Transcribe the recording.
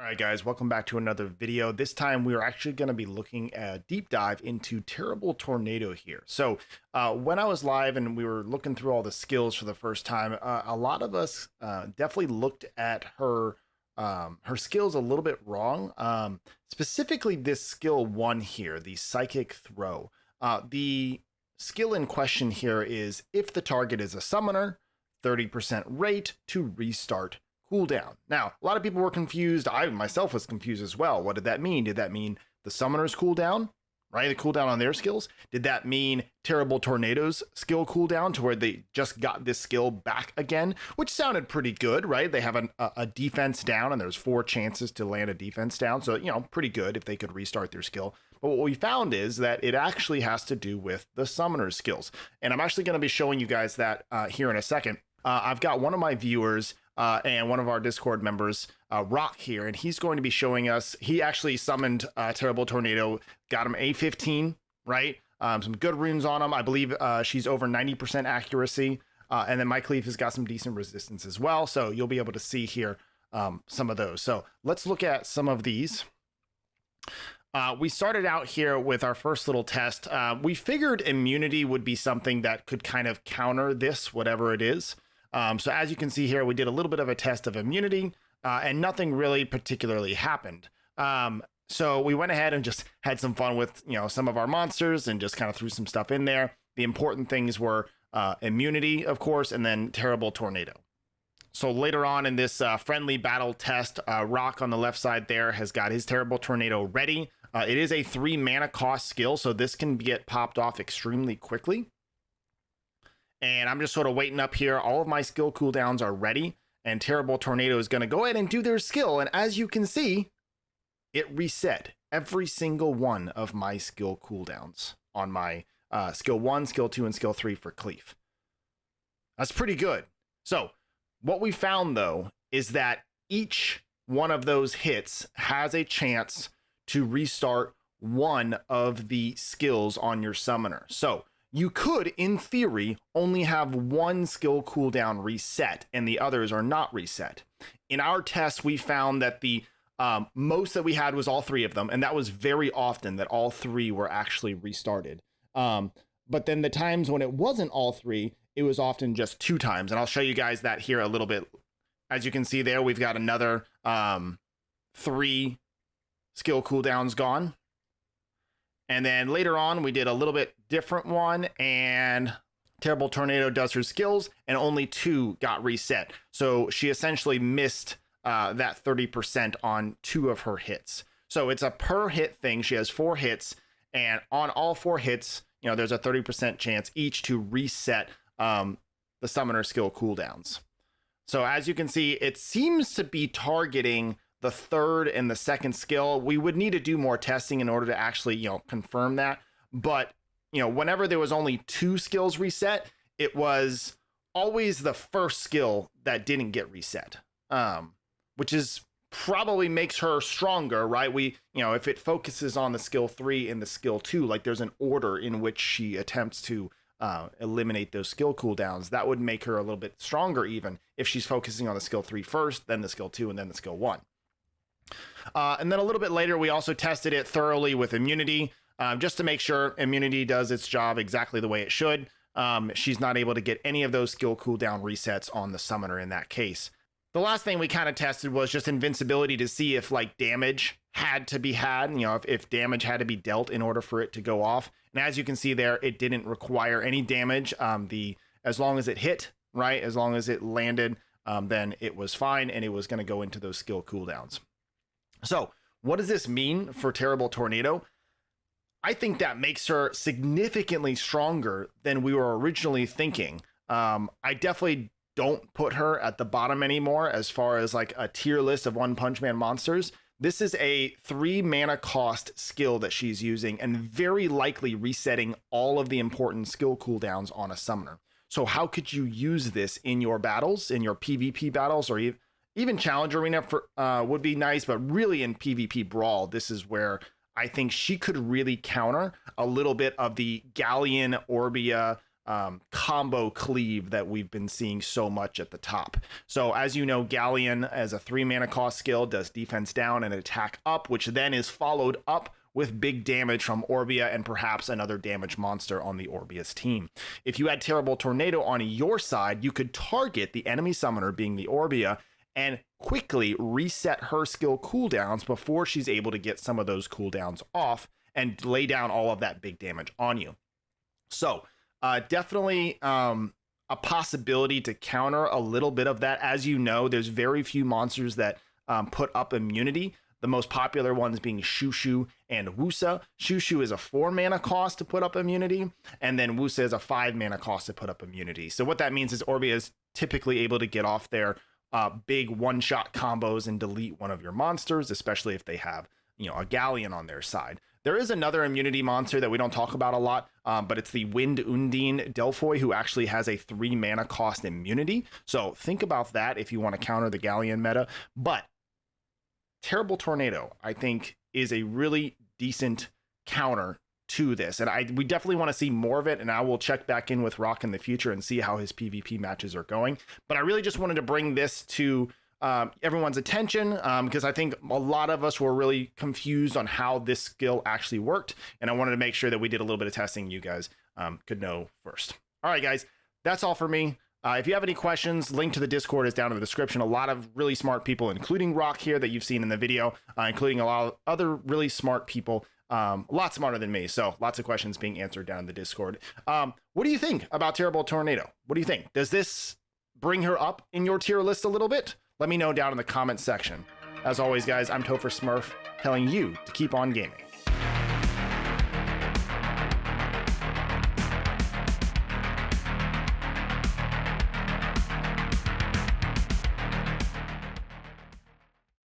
All right, guys, welcome back to another video. This time we are actually going to be looking at a deep dive into Terrible Tornado here. So when I was live and we were looking through all the skills for the first time, a lot of us definitely looked at her skills a little bit wrong. Specifically this skill 1 here, the Psychic Throw. The skill in question here is if the target is a summoner, 30% rate to restart cooldown. Now, a lot of people were confused. I myself was confused as well. What did that mean? Did that mean the summoner's cooldown, right? The cooldown on their skills? Did that mean Terrible Tornado's skill cooldown to where they just got this skill back again? Which sounded pretty good, right? They have a defense down and there's 4 chances to land a defense down. So, pretty good if they could restart their skill. But what we found is that it actually has to do with the summoner's skills. And I'm actually going to be showing you guys that here in a second. I've got one of my viewers and one of our Discord members, Rock here, and he's going to be showing us, he actually summoned Terrible Tornado, got him A15, right? Some good runes on him. I believe she's over 90% accuracy. And then Mike Leaf has got some decent resistance as well. So you'll be able to see here some of those. So let's look at some of these. We started out here with our first little test. We figured immunity would be something that could kind of counter this, whatever it is. So as you can see here, we did a little bit of a test of immunity and nothing really particularly happened. So we went ahead and just had some fun with, some of our monsters and just kind of threw some stuff in there. The important things were immunity, of course, and then Terrible Tornado. So later on in this friendly battle test, Rock on the left side there has got his Terrible Tornado ready. It is a 3 mana cost skill, so this can get popped off extremely quickly. And I'm just sort of waiting up here. All of my skill cooldowns are ready. And Terrible Tornado is going to go ahead and do their skill. And as you can see, it reset every single one of my skill cooldowns on my skill 1, skill 2, and skill 3 for Cleef. That's pretty good. So what we found, though, is that each one of those hits has a chance to restart one of the skills on your summoner. So you could, in theory, only have one skill cooldown reset and the others are not reset. In our test, we found that the most that we had was all 3 of them, and that was very often that all 3 were actually restarted. But then the times when it wasn't all 3, it was often just 2 times, and I'll show you guys that here a little bit. As you can see there, we've got another 3 skill cooldowns gone. And then later on, we did a little bit different one, and Terrible Tornado does her skills, and only 2 got reset. So she essentially missed that 30% on 2 of her hits. So it's a per hit thing. She has 4 hits, and on all 4 hits, there's a 30% chance each to reset the summoner skill cooldowns. So as you can see, it seems to be targeting the 3rd and the 2nd skill. We would need to do more testing in order to actually, confirm that. But, whenever there was only 2 skills reset, it was always the first skill that didn't get reset, which is probably makes her stronger, right? If it focuses on the skill 3 and the skill 2, like there's an order in which she attempts to eliminate those skill cooldowns, that would make her a little bit stronger even if she's focusing on the skill 3 first, then the skill 2, and then the skill 1. And then a little bit later, we also tested it thoroughly with immunity, just to make sure immunity does its job exactly the way it should. She's not able to get any of those skill cooldown resets on the summoner in that case. The last thing we kind of tested was just invincibility to see if damage had to be had, if damage had to be dealt in order for it to go off. And as you can see there, it didn't require any damage. As long as it hit, right, as long as it landed, then it was fine, and it was going to go into those skill cooldowns. So what does this mean for Terrible Tornado? I think that makes her significantly stronger than we were originally thinking. I definitely don't put her at the bottom anymore as far as a tier list of One Punch Man monsters. This is a 3 mana cost skill that she's using and very likely resetting all of the important skill cooldowns on a summoner. So how could you use this in your battles, in your PvP battles, or even Challenge Arena would be nice, but really in PvP Brawl, this is where I think she could really counter a little bit of the Galleon, Orbia, combo cleave that we've been seeing so much at the top. So as you know, Galleon as a 3 mana cost skill does defense down and attack up, which then is followed up with big damage from Orbia and perhaps another damage monster on the Orbia's team. If you had Terrible Tornado on your side, you could target the enemy summoner, being the Orbia, and quickly reset her skill cooldowns before she's able to get some of those cooldowns off and lay down all of that big damage on you. So definitely a possibility to counter a little bit of that. As you know, there's very few monsters that put up immunity. The most popular ones being Shushu and Wusa. Shushu is a 4 mana cost to put up immunity, and then Wusa is a 5 mana cost to put up immunity. So what that means is Orbia is typically able to get off their big one-shot combos and delete one of your monsters, especially if they have, you know, a Galleon on their side. There is another immunity monster that we don't talk about a lot, but it's the Wind Undine Delphoy, who actually has a 3 mana cost immunity. So think about that if you want to counter the Galleon meta. But Terrible Tornado, I think, is a really decent counter to this. And we definitely want to see more of it, and I will check back in with Rock in the future and see how his PvP matches are going. But I really just wanted to bring this to everyone's attention because I think a lot of us were really confused on how this skill actually worked, and I wanted to make sure that we did a little bit of testing you guys could know first. All right, guys, that's all for me. If you have any questions, link to the Discord is down in the description. A lot of really smart people, including Rock here that you've seen in the video, including a lot of other really smart people, a lot smarter than me. So lots of questions being answered down in the Discord. What do you think about Terrible Tornado? What do you think? Does this bring her up in your tier list a little bit? Let me know down in the comments section. As always, guys, I'm TopherSmurf telling you to keep on gaming.